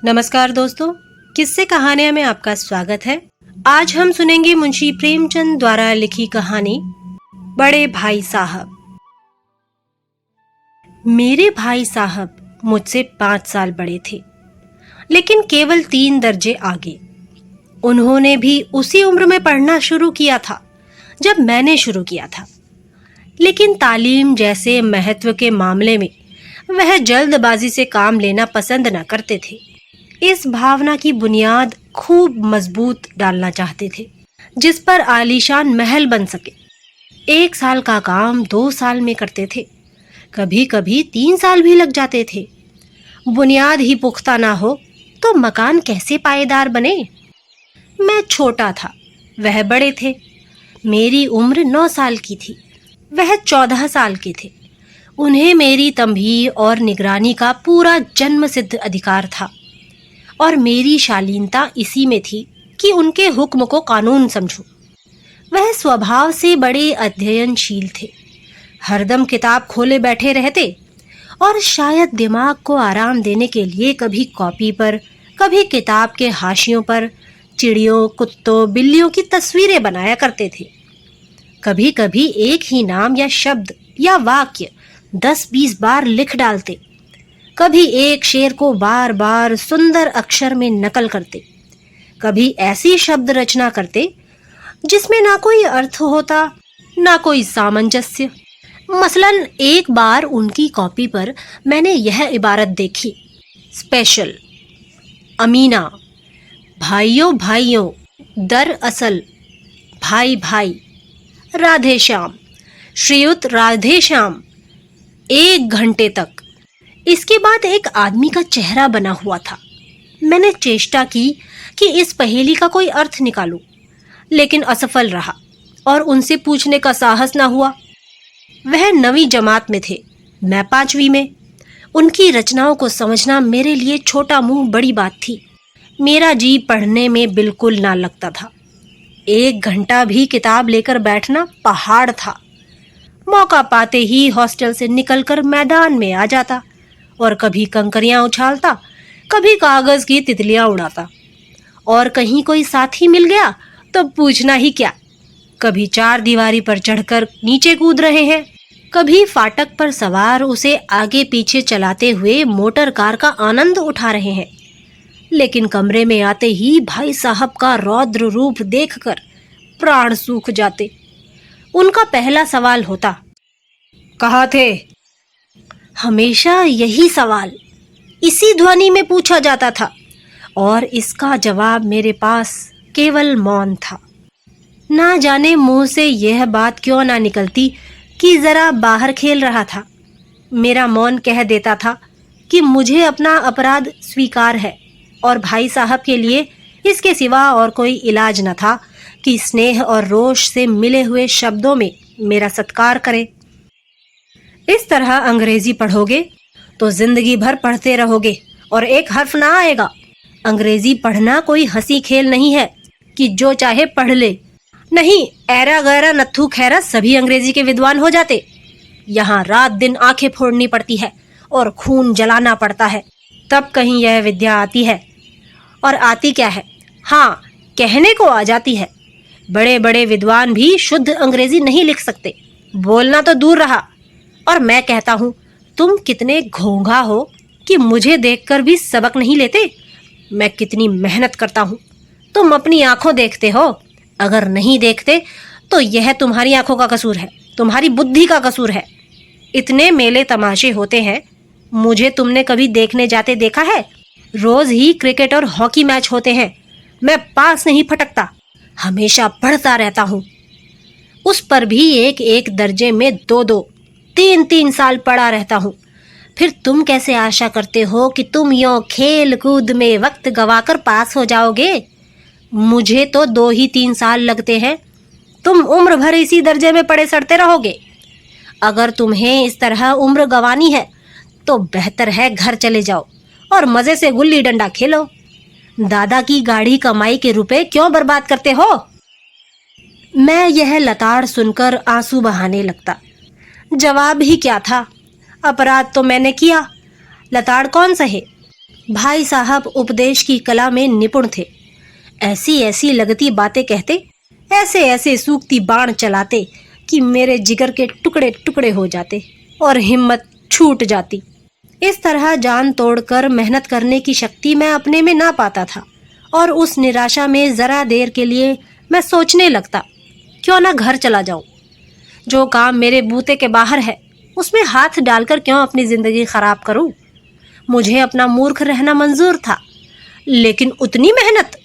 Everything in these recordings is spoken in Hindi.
नमस्कार दोस्तों, किस्से कहानियां में आपका स्वागत है। आज हम सुनेंगे मुंशी प्रेमचंद द्वारा लिखी कहानी बड़े भाई साहब। मेरे भाई साहब मुझसे 5 साल बड़े थे, लेकिन केवल 3 दर्जे आगे। उन्होंने भी उसी उम्र में पढ़ना शुरू किया था जब मैंने शुरू किया था, लेकिन तालीम जैसे महत्व के मामले में वह जल्दबाजी से काम लेना पसंद न करते थे। इस भावना की बुनियाद खूब मजबूत डालना चाहते थे, जिस पर आलीशान महल बन सके। 1 साल का काम 2 साल में करते थे, कभी कभी 3 साल भी लग जाते थे। बुनियाद ही पुख्ता ना हो तो मकान कैसे पायेदार बने। मैं छोटा था, वह बड़े थे। मेरी उम्र 9 साल की थी, वह 14 साल के थे। उन्हें मेरी तंबीह और निगरानी का पूरा जन्मसिद्ध अधिकार था, और मेरी शालीनता इसी में थी कि उनके हुक्म को कानून समझूं। वह स्वभाव से बड़े अध्ययनशील थे, हरदम किताब खोले बैठे रहते, और शायद दिमाग को आराम देने के लिए कभी कॉपी पर, कभी किताब के हाशियों पर चिड़ियों, कुत्तों, बिल्लियों की तस्वीरें बनाया करते थे। कभी कभी एक ही नाम या शब्द या वाक्य 10-20 बार लिख डालते। कभी एक शेर को बार बार सुंदर अक्षर में नकल करते। कभी ऐसी शब्द रचना करते जिसमें ना कोई अर्थ होता, ना कोई सामंजस्य। मसलन एक बार उनकी कॉपी पर मैंने यह इबारत देखी, स्पेशल, अमीना, भाइयों भाइयों, दरअसल, भाई भाई, राधे श्याम, श्रीयुत राधे श्याम, 1 घंटे तक। इसके बाद एक आदमी का चेहरा बना हुआ था। मैंने चेष्टा की कि इस पहेली का कोई अर्थ निकालूं, लेकिन असफल रहा और उनसे पूछने का साहस ना हुआ। वह 9वीं जमात में थे, मैं 5वीं में। उनकी रचनाओं को समझना मेरे लिए छोटा मुंह बड़ी बात थी। मेरा जी पढ़ने में बिल्कुल ना लगता था। 1 घंटा भी किताब लेकर बैठना पहाड़ था। मौका पाते ही हॉस्टल से निकलकर मैदान में आ जाता और कभी कंकरियां उछालता, कभी कागज की तितलियां उड़ाता। और कहीं कोई साथी मिल गया तो पूछना ही क्या। कभी 4 दीवारी पर चढ़कर नीचे कूद रहे हैं, कभी फाटक पर सवार उसे आगे पीछे चलाते हुए मोटर कार का आनंद उठा रहे हैं। लेकिन कमरे में आते ही भाई साहब का रौद्र रूप देखकर प्राण सूख जाते। उनका पहला सवाल होता, कहाँ थे? हमेशा यही सवाल इसी ध्वनि में पूछा जाता था, और इसका जवाब मेरे पास केवल मौन था। ना जाने मुंह से यह बात क्यों ना निकलती कि जरा बाहर खेल रहा था। मेरा मौन कह देता था कि मुझे अपना अपराध स्वीकार है, और भाई साहब के लिए इसके सिवा और कोई इलाज न था कि स्नेह और रोष से मिले हुए शब्दों में मेरा सत्कार करें। इस तरह अंग्रेजी पढ़ोगे तो जिंदगी भर पढ़ते रहोगे और एक हर्फ ना आएगा। अंग्रेजी पढ़ना कोई हंसी खेल नहीं है कि जो चाहे पढ़ ले। नहीं, ऐरा गैरा नत्थू खैरा सभी अंग्रेजी के विद्वान हो जाते। यहाँ रात दिन आंखें फोड़नी पड़ती है और खून जलाना पड़ता है, तब कहीं यह विद्या आती है। और आती क्या है? हाँ, कहने को आ जाती है। बड़े बड़े विद्वान भी शुद्ध अंग्रेजी नहीं लिख सकते, बोलना तो दूर रहा। और मैं कहता हूँ, तुम कितने घोंघा हो कि मुझे देखकर भी सबक नहीं लेते। मैं कितनी मेहनत करता हूँ, तुम अपनी आंखों देखते हो। अगर नहीं देखते तो यह तुम्हारी आंखों का कसूर है, तुम्हारी बुद्धि का कसूर है। इतने मेले तमाशे होते हैं, मुझे तुमने कभी देखने जाते देखा है? रोज ही क्रिकेट और हॉकी मैच होते हैं, मैं पास नहीं फटकता, हमेशा पढ़ता रहता हूँ। उस पर भी एक एक दर्जे में 2-2, 3-3 साल पढ़ा रहता हूँ। फिर तुम कैसे आशा करते हो कि तुम यों खेल कूद में वक्त गवाकर पास हो जाओगे? मुझे तो 2 ही 3 साल लगते हैं, तुम उम्र भर इसी दर्जे में पड़े सड़ते रहोगे। अगर तुम्हें इस तरह उम्र गंवानी है तो बेहतर है घर चले जाओ और मजे से गुल्ली डंडा खेलो। दादा की गाढ़ी कमाई के रुपए क्यों बर्बाद करते हो? मैं यह लताड़ सुनकर आंसू बहाने लगता। जवाब ही क्या था? अपराध तो मैंने किया, लताड़ कौन सहे? भाई साहब उपदेश की कला में निपुण थे। ऐसी ऐसी लगती बातें कहते, ऐसे ऐसे सूखती बाण चलाते कि मेरे जिगर के टुकड़े टुकड़े हो जाते और हिम्मत छूट जाती। इस तरह जान तोड़कर मेहनत करने की शक्ति मैं अपने में ना पाता था और उस निराशा में जरा देर के लिए मैं सोचने लगता, क्यों ना घर चला जाऊं। जो काम मेरे बूते के बाहर है उसमें हाथ डालकर क्यों अपनी जिंदगी खराब करूं। मुझे अपना मूर्ख रहना मंजूर था, लेकिन उतनी मेहनत,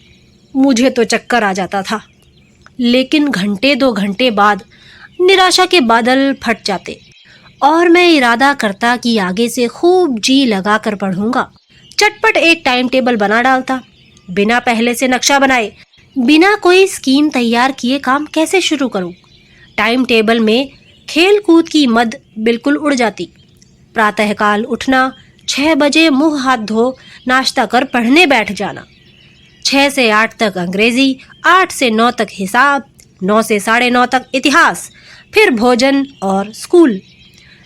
मुझे तो चक्कर आ जाता था। लेकिन घंटे 2 घंटे बाद निराशा के बादल फट जाते और मैं इरादा करता कि आगे से खूब जी लगा कर पढ़ूंगा। चटपट एक टाइम टेबल बना डालता, बिना पहले से नक्शा बनाए, बिना कोई स्कीम तैयार किए काम कैसे शुरू करूं। टाइम टेबल में खेल कूद की मद बिल्कुल उड़ जाती। प्रातःकाल उठना, 6 बजे मुंह हाथ धो नाश्ता कर पढ़ने बैठ जाना। 6 से 8 तक अंग्रेजी, 8 से 9 तक हिसाब, 9 से 9:30 तक इतिहास, फिर भोजन और स्कूल।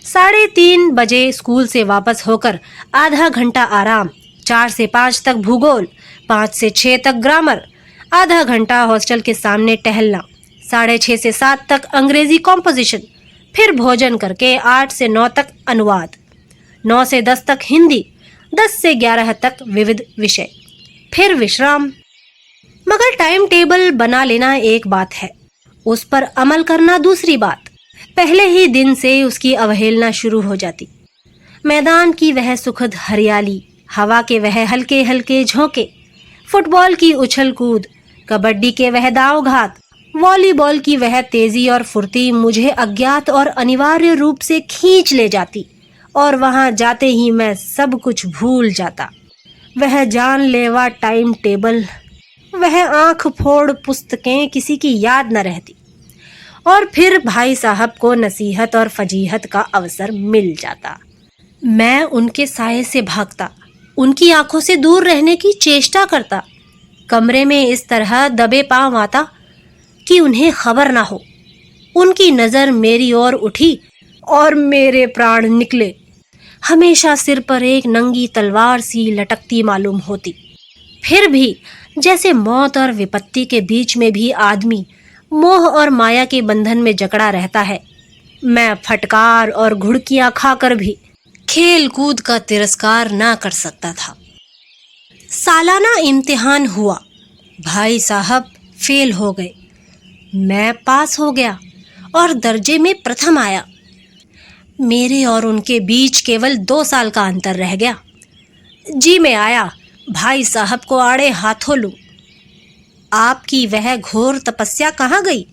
3:30 बजे स्कूल से वापस होकर आधा घंटा आराम, 4 से 5 तक भूगोल, 5 से 6 तक ग्रामर, आधा घंटा हॉस्टल के सामने टहलना, 6:30 से 7 तक अंग्रेजी कॉम्पोजिशन, फिर भोजन करके 8 से 9 तक अनुवाद, 9 से 10 तक हिंदी, 10 से 11 तक विविध विषय, फिर विश्राम। मगर टाइम टेबल बना लेना एक बात है, उस पर अमल करना दूसरी बात। पहले ही दिन से उसकी अवहेलना शुरू हो जाती। मैदान की वह सुखद हरियाली, हवा के वह हल्के हल्के झोंके, फुटबॉल की उछल कूद, कबड्डी के वह दाव घात, वॉलीबॉल की वह तेजी और फुर्ती मुझे अज्ञात और अनिवार्य रूप से खींच ले जाती और वहां जाते ही मैं सब कुछ भूल जाता। वह जानलेवा टाइम टेबल, वह आंख फोड़ पुस्तकें किसी की याद न रहती और फिर भाई साहब को नसीहत और फजीहत का अवसर मिल जाता। मैं उनके साये से भागता, उनकी आंखों से दूर रहने की चेष्टा करता, कमरे में इस तरह दबे पांव आता कि उन्हें खबर ना हो। उनकी नजर मेरी ओर उठी और मेरे प्राण निकले। हमेशा सिर पर एक नंगी तलवार सी लटकती मालूम होती। फिर भी जैसे मौत और विपत्ति के बीच में भी आदमी मोह और माया के बंधन में जकड़ा रहता है, मैं फटकार और घुड़कियां खाकर भी खेल कूद का तिरस्कार ना कर सकता था। सालाना इम्तिहान हुआ, भाई साहब फेल हो गए, मैं पास हो गया और दर्जे में प्रथम आया। मेरे और उनके बीच केवल 2 साल का अंतर रह गया। जी में आया भाई साहब को आड़े हाथों लूं। आपकी वह घोर तपस्या कहाँ गई?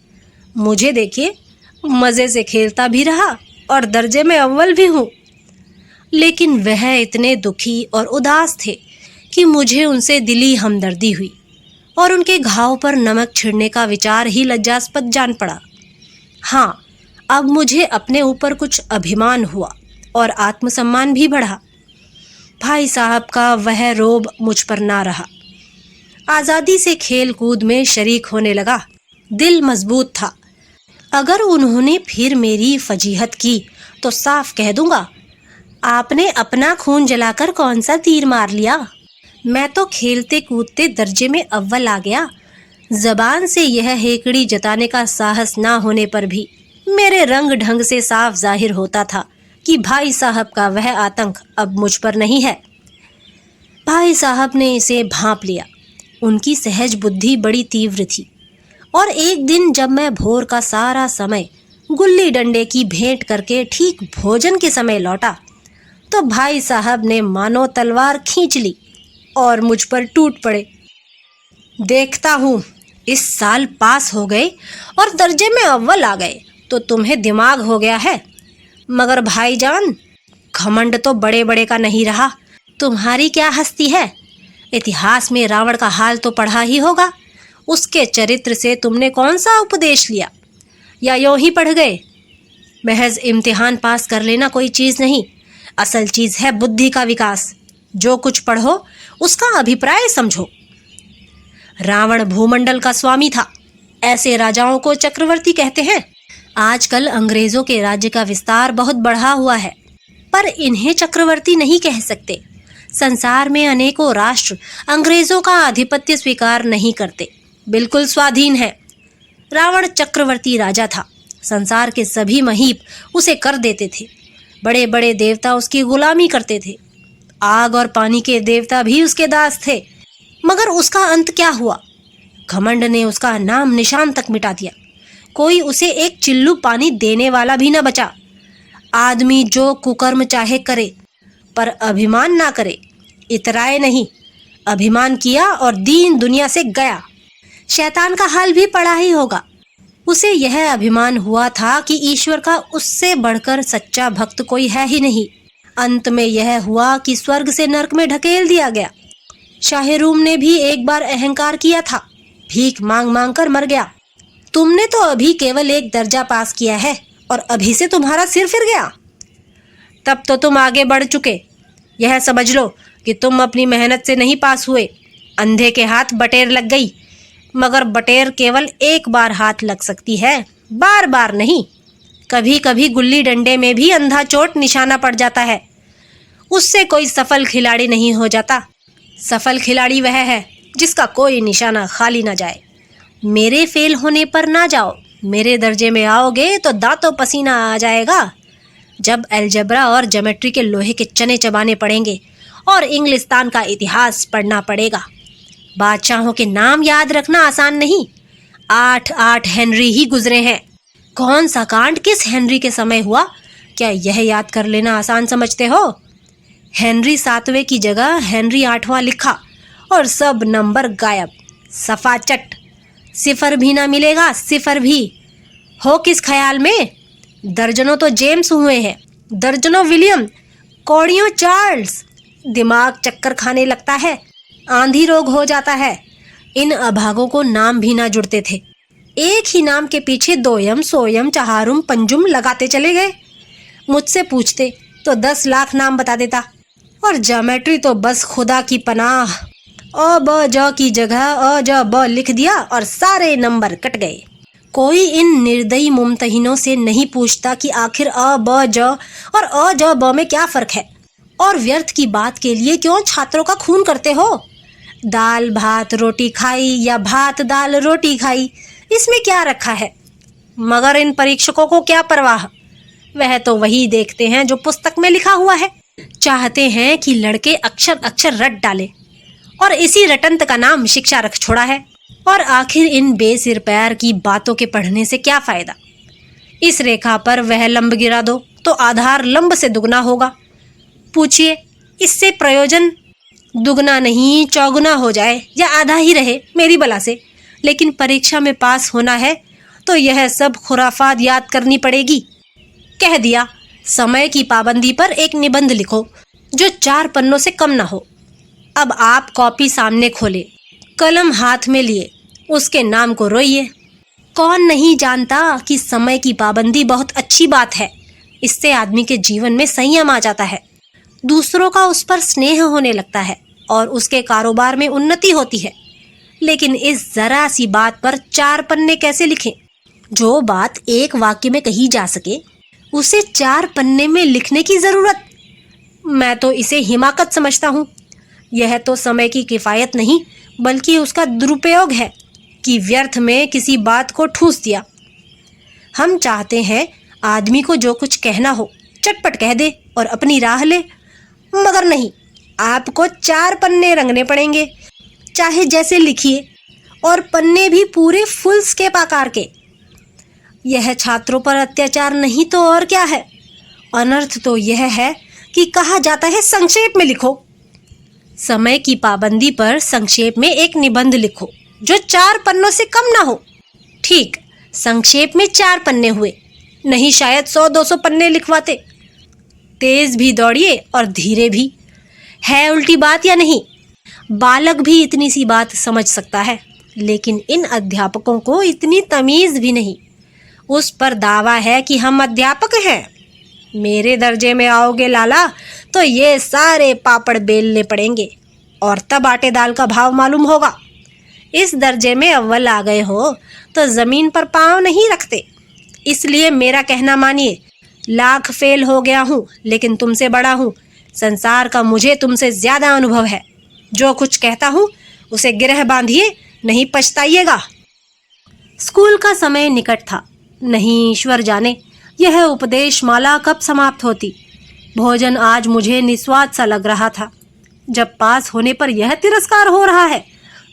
मुझे देखिए, मजे से खेलता भी रहा और दर्जे में अव्वल भी हूँ। लेकिन वह इतने दुखी और उदास थे कि मुझे उनसे दिली हमदर्दी हुई और उनके घाव पर नमक छिड़ने का विचार ही लज्जास्पद जान पड़ा। हाँ, अब मुझे अपने ऊपर कुछ अभिमान हुआ और आत्मसम्मान भी बढ़ा। भाई साहब का वह रोब मुझ पर ना रहा। आज़ादी से खेल कूद में शरीक होने लगा। दिल मजबूत था। अगर उन्होंने फिर मेरी फजीहत की तो साफ कह दूंगा, आपने अपना खून जलाकर कौन सा तीर मार लिया। मैं तो खेलते कूदते दर्जे में अव्वल आ गया। जबान से यह हेकड़ी जताने का साहस ना होने पर भी मेरे रंग ढंग से साफ जाहिर होता था कि भाई साहब का वह आतंक अब मुझ पर नहीं है। भाई साहब ने इसे भांप लिया। उनकी सहज बुद्धि बड़ी तीव्र थी और एक दिन जब मैं भोर का सारा समय गुल्ली डंडे की भेंट करके ठीक भोजन के समय लौटा तो भाई साहब ने मानो तलवार खींच ली और मुझ पर टूट पड़े। देखता हूँ इस साल पास हो गए और दर्जे में अव्वल आ गए तो तुम्हें दिमाग हो गया है। मगर भाईजान, घमंड तो बड़े बड़े का नहीं रहा। तुम्हारी क्या हस्ती है। इतिहास में रावण का हाल तो पढ़ा ही होगा। उसके चरित्र से तुमने कौन सा उपदेश लिया, या यूं ही पढ़ गए। महज इम्तिहान पास कर लेना कोई चीज़ नहीं, असल चीज़ है बुद्धि का विकास। जो कुछ पढ़ो उसका अभिप्राय समझो। रावण भूमंडल का स्वामी था। ऐसे राजाओं को चक्रवर्ती कहते हैं। आजकल अंग्रेजों के राज्य का विस्तार बहुत बढ़ा हुआ है, पर इन्हें चक्रवर्ती नहीं कह सकते। संसार में अनेकों राष्ट्र अंग्रेजों का आधिपत्य स्वीकार नहीं करते, बिल्कुल स्वाधीन है। रावण चक्रवर्ती राजा था। संसार के सभी महीप उसे कर देते थे। बड़े बड़े देवता उसकी गुलामी करते थे। आग और पानी के देवता भी उसके दास थे। मगर उसका अंत क्या हुआ? घमंड ने उसका नाम निशान तक मिटा दिया। कोई उसे एक चिल्लू पानी देने वाला भी न बचा। आदमी जो कुकर्म चाहे करे, पर अभिमान ना करे। इतराए नहीं, अभिमान किया और दीन दुनिया से गया। शैतान का हाल भी पड़ा ही होगा। उसे यह अभिमान हुआ था कि ईश्वर का उससे बढ़कर सच्चा भक्त कोई है ही नहीं। अंत में यह हुआ कि स्वर्ग से नरक में ढकेल दिया गया। शाहरुम ने भी एक बार अहंकार किया था, भीख मांग मांग कर मर गया। तुमने तो अभी केवल एक दर्जा पास किया है और अभी से तुम्हारा सिर फिर गया। तब तो तुम आगे बढ़ चुके। यह समझ लो कि तुम अपनी मेहनत से नहीं पास हुए। अंधे के हाथ बटेर लग गई, मगर बटेर केवल एक बार हाथ लग सकती है, बार बार नहीं। कभी कभी गुल्ली डंडे में भी अंधा चोट निशाना पड़ जाता है। उससे कोई सफल खिलाड़ी नहीं हो जाता। सफल खिलाड़ी वह है जिसका कोई निशाना खाली ना जाए। मेरे फेल होने पर ना जाओ। मेरे दर्जे में आओगे तो दांतों पसीना आ जाएगा। जब अलजेब्रा और ज्योमेट्री के लोहे के चने चबाने पड़ेंगे और इंग्लिस्तान का इतिहास पढ़ना पड़ेगा। बादशाहों के नाम याद रखना आसान नहीं। 8 हेनरी ही गुजरे हैं। कौन सा कांड किस हेनरी के समय हुआ, क्या यह याद कर लेना आसान समझते हो? हेनरी 7वें की जगह हेनरी 8वां लिखा और सब नंबर गायब, सफाचट। सिफर भी ना मिलेगा, सिफर भी। हो किस ख्याल में? दर्जनों तो जेम्स हुए हैं, दर्जनों विलियम, कौड़ियों चार्ल्स। दिमाग चक्कर खाने लगता है, आंधी रोग हो जाता है। इन अभागों को नाम भी ना जुड़ते थे। एक ही नाम के पीछे दोयम, सोयम, चहारुम, पंजुम लगाते चले गए। मुझसे पूछते तो 10 लाख नाम बता देता। और ज्योमेट्री तो बस खुदा की पनाह। अ ब ज की जगह अ ज ब लिख दिया और सारे नंबर कट गए। कोई इन निर्दयी मुमतहिनों से नहीं पूछता कि आखिर अ ब ज और अ ज ब में क्या फर्क है, और व्यर्थ की बात के लिए क्यों छात्रों का खून करते हो? दाल भात रोटी खाई या भात दाल रोटी खाई, इसमें क्या रखा है? मगर इन परीक्षकों को क्या परवाह? वह तो वही देखते हैं जो पुस्तक में लिखा हुआ है। चाहते हैं कि लड़के अक्षर अक्षर रट डाले, और इसी रटंत का नाम शिक्षा रख छोड़ा है। और आखिर इन बेसिर पैर की बातों के पढ़ने से क्या फायदा? इस रेखा पर वह लंब गिरा दो तो आधार लंब से दुगना होगा। पूछिए, इससे प्रयोजन दुगना नहीं चौगुना हो जाए या आधा ही रहे, मेरी बला से। लेकिन परीक्षा में पास होना है तो यह सब खुराफात याद करनी पड़ेगी। कह दिया, समय की पाबंदी पर एक निबंध लिखो जो 4 पन्नों से कम ना हो। अब आप कॉपी सामने खोले, कलम हाथ में लिए, उसके नाम को रोइए। कौन नहीं जानता कि समय की पाबंदी बहुत अच्छी बात है। इससे आदमी के जीवन में संयम आ जाता है, दूसरों का उस पर स्नेह होने लगता है और उसके कारोबार में उन्नति होती है। लेकिन इस जरा सी बात पर 4 पन्ने कैसे लिखें? जो बात एक वाक्य में कही जा सके उसे 4 पन्ने में लिखने की जरूरत? मैं तो इसे हिमाकत समझता हूँ। यह तो समय की किफायत नहीं बल्कि उसका दुरुपयोग है कि व्यर्थ में किसी बात को ठूस दिया। हम चाहते हैं आदमी को जो कुछ कहना हो चटपट कह दे और अपनी राह ले, मगर नहीं, आपको 4 पन्ने रंगने पड़ेंगे, चाहे जैसे लिखिए, और पन्ने भी पूरे फुल स्केप आकार के। यह छात्रों पर अत्याचार नहीं तो और क्या है? अनर्थ तो यह है कि कहा जाता है संक्षेप में लिखो। समय की पाबंदी पर संक्षेप में एक निबंध लिखो जो 4 पन्नों से कम ना हो। ठीक, संक्षेप में 4 पन्ने हुए, नहीं शायद 100-200 पन्ने लिखवाते। तेज भी दौड़िए और धीरे भी। है उल्टी बात या नहीं? बालक भी इतनी सी बात समझ सकता है, लेकिन इन अध्यापकों को इतनी तमीज भी नहीं। उस पर दावा है कि हम अध्यापक हैं। मेरे दर्जे में आओगे लाला तो ये सारे पापड़ बेलने पड़ेंगे और तब आटे दाल का भाव मालूम होगा। इस दर्जे में अव्वल आ गए हो तो जमीन पर पांव नहीं रखते। इसलिए मेरा कहना मानिए, लाख फेल हो गया हूँ लेकिन तुमसे बड़ा हूँ। संसार का मुझे तुमसे ज्यादा अनुभव है। जो कुछ कहता हूँ उसे गिरह बांधिए, नहीं पछताइएगा। स्कूल का समय निकट था। नहीं ईश्वर जाने यह उपदेश माला कब समाप्त होती। भोजन आज मुझे निस्वाद सा लग रहा था। जब पास होने पर यह तिरस्कार हो रहा है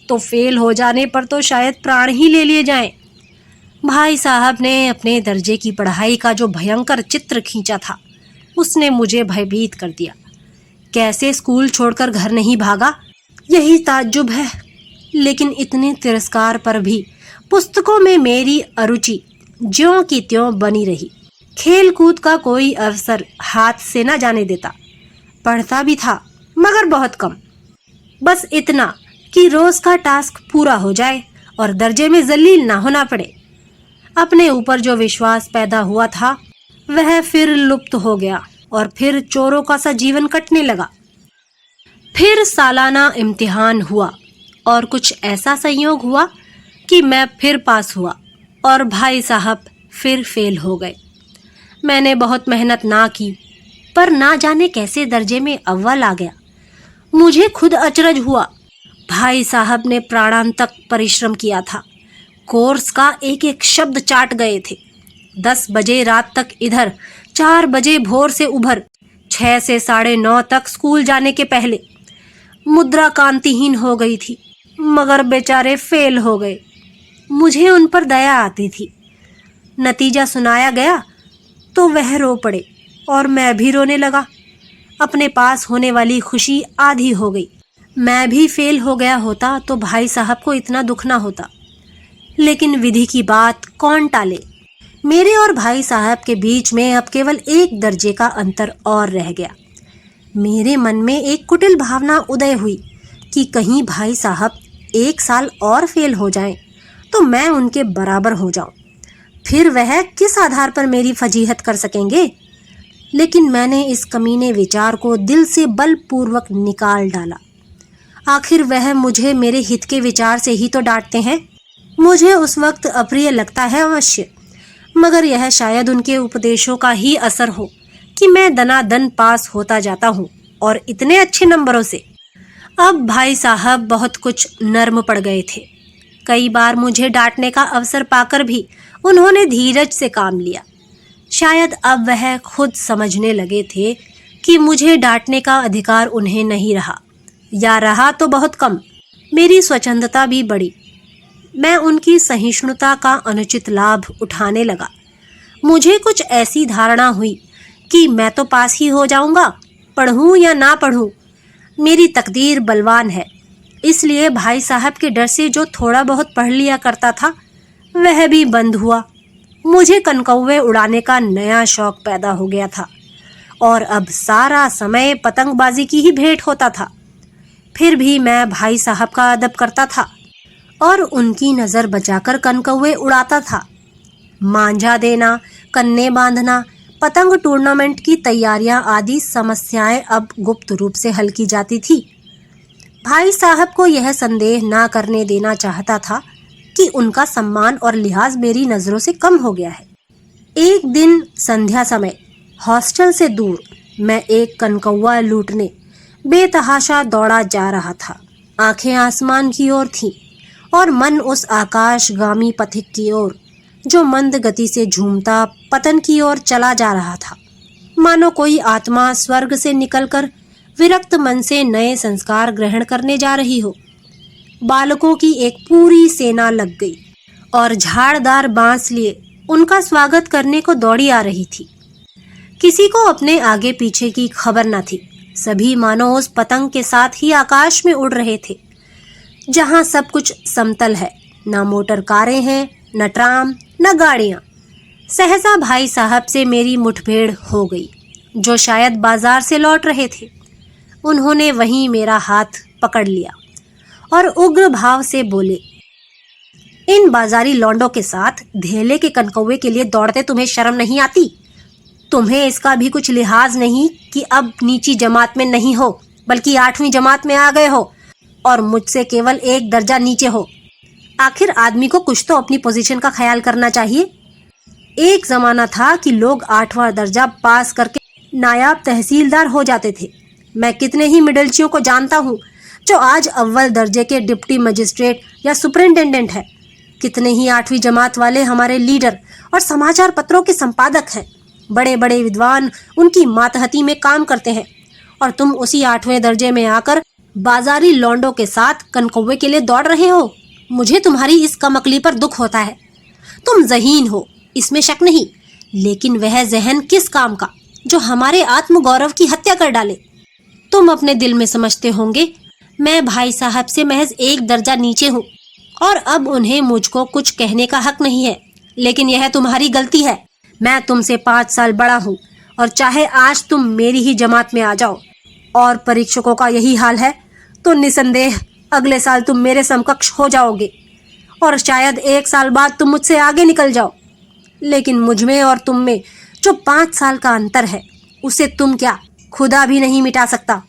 तो फेल हो जाने पर तो शायद प्राण ही ले लिए जाएं। भाई साहब ने अपने दर्जे की पढ़ाई का जो भयंकर चित्र खींचा था उसने मुझे भयभीत कर दिया। कैसे स्कूल छोड़कर घर नहीं भागा, यही ताज्जुब है। लेकिन इतने तिरस्कार पर भी पुस्तकों में मेरी अरुचि ज्यों की त्यों बनी रही। खेल कूद का कोई अवसर हाथ से न जाने देता। पढ़ता भी था मगर बहुत कम, बस इतना कि रोज का टास्क पूरा हो जाए और दर्जे में जलील ना होना पड़े। अपने ऊपर जो विश्वास पैदा हुआ था वह फिर लुप्त हो गया और फिर चोरों का सा जीवन कटने लगा। फिर सालाना इम्तिहान हुआ और कुछ ऐसा संयोग हुआ कि मैं फिर पास हुआ और भाई साहब फिर फेल हो गए। मैंने बहुत मेहनत ना की पर ना जाने कैसे दर्जे में अव्वल आ गया। मुझे खुद अचरज हुआ। भाई साहब ने प्राणांतक परिश्रम किया था। कोर्स का एक एक शब्द चाट गए थे। 10 बजे रात तक इधर, 4 बजे भोर से उभर, 6 से 9:30 तक स्कूल जाने के पहले। मुद्रा कांतिहीन हो गई थी मगर बेचारे फेल हो गए। मुझे उन पर दया आती थी। नतीजा सुनाया गया तो वह रो पड़े और मैं भी रोने लगा। अपने पास होने वाली खुशी आधी हो गई। मैं भी फेल हो गया होता तो भाई साहब को इतना दुख ना होता। लेकिन विधि की बात कौन टाले। मेरे और भाई साहब के बीच में अब केवल एक दर्जे का अंतर और रह गया। मेरे मन में एक कुटिल भावना उदय हुई कि कहीं भाई साहब 1 साल और फेल हो जाएं तो मैं उनके बराबर हो जाऊं। फिर वह किस आधार पर मेरी फजीहत कर सकेंगे। लेकिन मैंने इस कमीने विचार को दिल से बलपूर्वक निकाल डाला। आखिर वह मुझे मेरे हित के विचार से ही तो डांटते हैं। मुझे उस वक्त अप्रिय लगता है अवश्य, मगर यह शायद उनके उपदेशों का ही असर हो कि मैं दनादन पास होता जाता हूँ और इतने अच्छे नंबरों से। अब भाई साहब बहुत कुछ नर्म पड़ गए थे। कई बार मुझे डांटने का अवसर पाकर भी उन्होंने धीरज से काम लिया। शायद अब वह खुद समझने लगे थे कि मुझे डांटने का अधिकार उन्हें नहीं रहा, या रहा तो बहुत कम। मेरी स्वच्छंदता भी बढ़ी। मैं उनकी सहिष्णुता का अनुचित लाभ उठाने लगा। मुझे कुछ ऐसी धारणा हुई कि मैं तो पास ही हो जाऊंगा, पढ़ूं या ना पढ़ूं, मेरी तकदीर बलवान है। इसलिए भाई साहब के डर से जो थोड़ा बहुत पढ़ लिया करता था वह भी बंद हुआ। मुझे कनकौवे उड़ाने का नया शौक पैदा हो गया था और अब सारा समय पतंगबाजी की ही भेंट होता था। फिर भी मैं भाई साहब का अदब करता था और उनकी नज़र बचाकर कनकौवे उड़ाता था। मांझा देना, कन्ने बांधना, पतंग टूर्नामेंट की तैयारियां आदि समस्याएं अब गुप्त रूप से हल की जाती थी। भाई साहब को यह संदेह ना करने देना चाहता था कि उनका सम्मान और लिहाज मेरी नज़रों से कम हो गया है। एक दिन संध्या समय हॉस्टल से दूर मैं एक कनकौवा लूटने बेतहाशा दौड़ा जा रहा था। आंखें आसमान की ओर थीं और मन उस आकाशगामी पथिक की ओर जो मंद गति से झूमता पतन की ओर चला जा रहा था। मानो कोई आत्मा स्वर्ग से निकलकर विरक्त मन से नए संस्कार ग्रहण करने जा रही हो। बालकों की एक पूरी सेना लग गई और झाड़दार बांस लिए उनका स्वागत करने को दौड़ी आ रही थी। किसी को अपने आगे पीछे की खबर न थी। सभी मानो उस पतंग के साथ ही आकाश में उड़ रहे थे जहां सब कुछ समतल है। न मोटर कारें हैं, न ट्राम, न गाड़ियां। सहसा भाई साहब से मेरी मुठभेड़ हो गई, जो शायद बाजार से लौट रहे थे। उन्होंने वहीं मेरा हाथ पकड़ लिया और उग्र भाव से बोले, इन बाजारी लौंडों के साथ धेले के कनकौवे के लिए दौड़ते तुम्हें शर्म नहीं आती? तुम्हें इसका भी कुछ लिहाज नहीं कि अब नीची जमात में नहीं हो बल्कि 8वीं जमात में आ गए हो और मुझसे केवल 1 दर्जा नीचे हो। आखिर आदमी को कुछ तो अपनी पोजीशन का ख्याल करना चाहिए। एक जमाना था कि लोग 8वां दर्जा पास करके नायाब तहसीलदार हो जाते थे। मैं कितने ही मिडलचियों को जानता हूँ जो आज अव्वल दर्जे के डिप्टी मजिस्ट्रेट या सुपरिंटेंडेंट है। कितने ही 8वीं जमात वाले हमारे लीडर और समाचार पत्रों के संपादक हैं। बड़े बड़े विद्वान उनकी मातहती में काम करते हैं और तुम उसी 8वें दर्जे में आकर बाजारी लौंडों के साथ कनकौवे के लिए दौड़ रहे हो। मुझे तुम्हारी इस कमकली पर दुख होता है। तुम ज़हीन हो, इसमें शक नहीं, लेकिन वह ज़हन किस काम का जो हमारे आत्मगौरव की हत्या कर डाले। तुम अपने दिल में समझते होंगे मैं भाई साहब से महज एक दर्जा नीचे हूँ और अब उन्हें मुझको कुछ कहने का हक नहीं है, लेकिन यह तुम्हारी गलती है। मैं तुमसे 5 साल बड़ा हूँ और चाहे आज तुम मेरी ही जमात में आ जाओ और परीक्षकों का यही हाल है तो निसंदेह अगले साल तुम मेरे समकक्ष हो जाओगे और शायद 1 साल बाद तुम मुझसे आगे निकल जाओ। लेकिन मुझ में और तुम में जो 5 साल का अंतर है उसे तुम क्या खुदा भी नहीं मिटा सकता।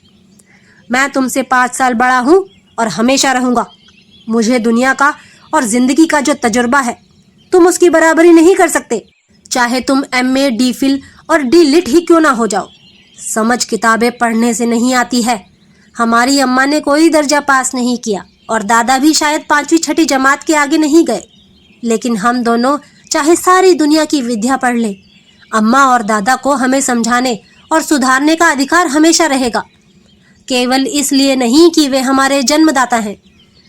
मैं तुमसे 5 साल बड़ा हूँ और हमेशा रहूँगा। मुझे दुनिया का और जिंदगी का जो तजुर्बा है तुम उसकी बराबरी नहीं कर सकते, चाहे तुम MA, DPhil और D.Litt ही क्यों ना हो जाओ। समझ किताबें पढ़ने से नहीं आती है। हमारी अम्मा ने कोई दर्जा पास नहीं किया और दादा भी शायद 5वीं 6ठी जमात के आगे नहीं गए, लेकिन हम दोनों चाहे सारी दुनिया की विद्या पढ़ लें, अम्मा और दादा को हमें समझाने और सुधारने का अधिकार हमेशा रहेगा। केवल इसलिए नहीं कि वे हमारे जन्मदाता हैं,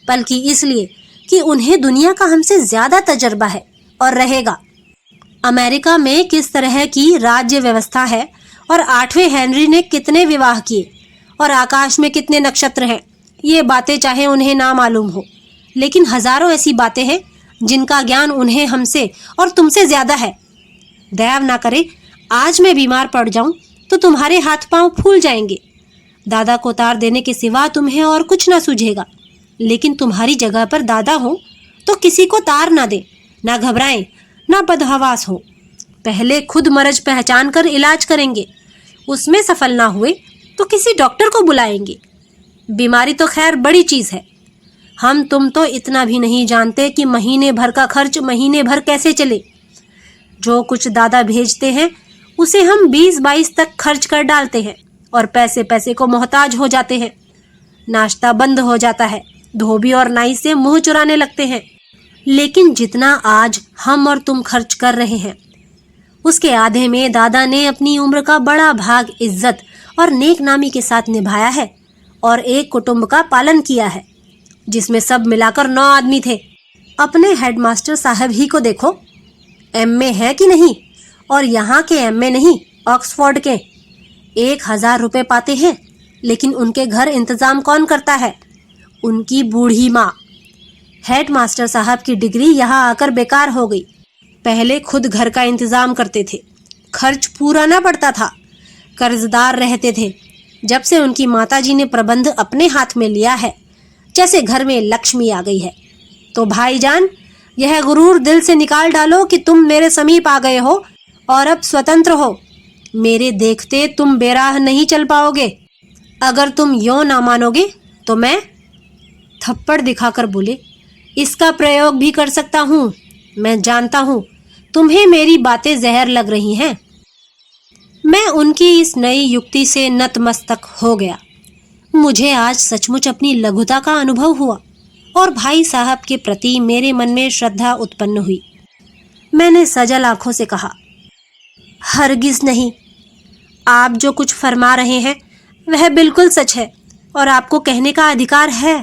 बल्कि इसलिए कि उन्हें दुनिया का हमसे ज्यादा तजर्बा है और रहेगा। अमेरिका में किस तरह की राज्य व्यवस्था है और 8वें हेनरी ने कितने विवाह किए और आकाश में कितने नक्षत्र हैं, ये बातें चाहे उन्हें ना मालूम हो, लेकिन हजारों ऐसी बातें हैं जिनका ज्ञान उन्हें हमसे और तुमसे ज्यादा है। दैव ना करे आज मैं बीमार पड़ जाऊं तो तुम्हारे हाथ पांव फूल जाएंगे। दादा को तार देने के सिवा तुम्हें और कुछ ना सूझेगा, लेकिन तुम्हारी जगह पर दादा हो तो किसी को तार ना दे, ना घबराएं, ना बदहवास हो। पहले खुद मर्ज पहचान कर इलाज करेंगे, उसमें सफल ना हुए तो किसी डॉक्टर को बुलाएंगे। बीमारी तो खैर बड़ी चीज है। हम तुम तो इतना भी नहीं जानते कि महीने भर का खर्च महीने भर कैसे चले। जो कुछ दादा भेजते हैं उसे हम 20-22 तक खर्च कर डालते हैं और पैसे पैसे को मोहताज हो जाते हैं। नाश्ता बंद हो जाता है, धोबी और नाई से मुंह चुराने लगते हैं। लेकिन जितना आज हम और तुम खर्च कर रहे हैं उसके आधे में दादा ने अपनी उम्र का बड़ा भाग इज्जत और नेकनामी के साथ निभाया है और एक कुटुंब का पालन किया है जिसमें सब मिलाकर 9 आदमी थे। अपने हेडमास्टर साहब ही को देखो, MA है कि नहीं, और यहाँ के MA नहीं, ऑक्सफोर्ड के। 1000 रुपए पाते हैं, लेकिन उनके घर इंतजाम कौन करता है? उनकी बूढ़ी माँ। हेडमास्टर साहब की डिग्री यहाँ आकर बेकार हो गई। पहले खुद घर का इंतजाम करते थे, खर्च पूरा ना पड़ता था, कर्जदार रहते थे। जब से उनकी माताजी ने प्रबंध अपने हाथ में लिया है, जैसे घर में लक्ष्मी आ गई है। तो भाईजान, यह गुरूर दिल से निकाल डालो कि तुम मेरे समीप आ गए हो और अब स्वतंत्र हो। मेरे देखते तुम बेराह नहीं चल पाओगे। अगर तुम यों ना मानोगे तो मैं थप्पड़ दिखाकर बोले, इसका प्रयोग भी कर सकता हूँ। मैं जानता हूँ तुम्हें मेरी बातें जहर लग रही हैं। मैं उनकी इस नई युक्ति से नतमस्तक हो गया। मुझे आज सचमुच अपनी लघुता का अनुभव हुआ और भाई साहब के प्रति मेरे मन में श्रद्धा उत्पन्न हुई। मैंने सजल आंखों से कहा, हरगिज नहीं, आप जो कुछ फरमा रहे हैं वह बिल्कुल सच है और आपको कहने का अधिकार है।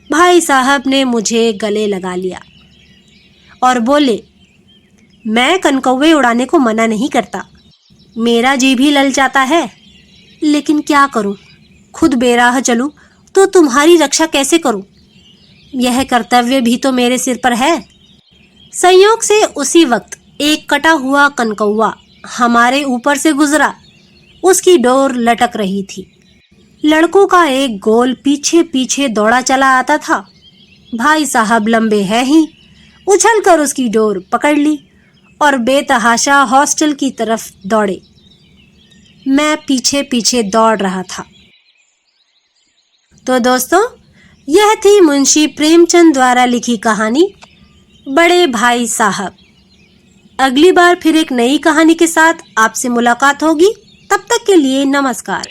भाई साहब ने मुझे गले लगा लिया और बोले, मैं कनकौवे उड़ाने को मना नहीं करता, मेरा जी भी ललचाता है, लेकिन क्या करूं, खुद बेराह चलूं तो तुम्हारी रक्षा कैसे करूं? यह कर्तव्य भी तो मेरे सिर पर है। संयोग से उसी वक्त एक कटा हुआ कनकौवा हमारे ऊपर से गुजरा। उसकी डोर लटक रही थी। लड़कों का एक गोल पीछे पीछे दौड़ा चला आता था। भाई साहब लंबे हैं ही, उछलकर उसकी डोर पकड़ ली और बेतहाशा हॉस्टल की तरफ दौड़े। मैं पीछे पीछे दौड़ रहा था। तो दोस्तों, यह थी मुंशी प्रेमचंद द्वारा लिखी कहानी बड़े भाई साहब। अगली बार फिर एक नई कहानी के साथ आपसे मुलाकात होगी। तब तक के लिए नमस्कार।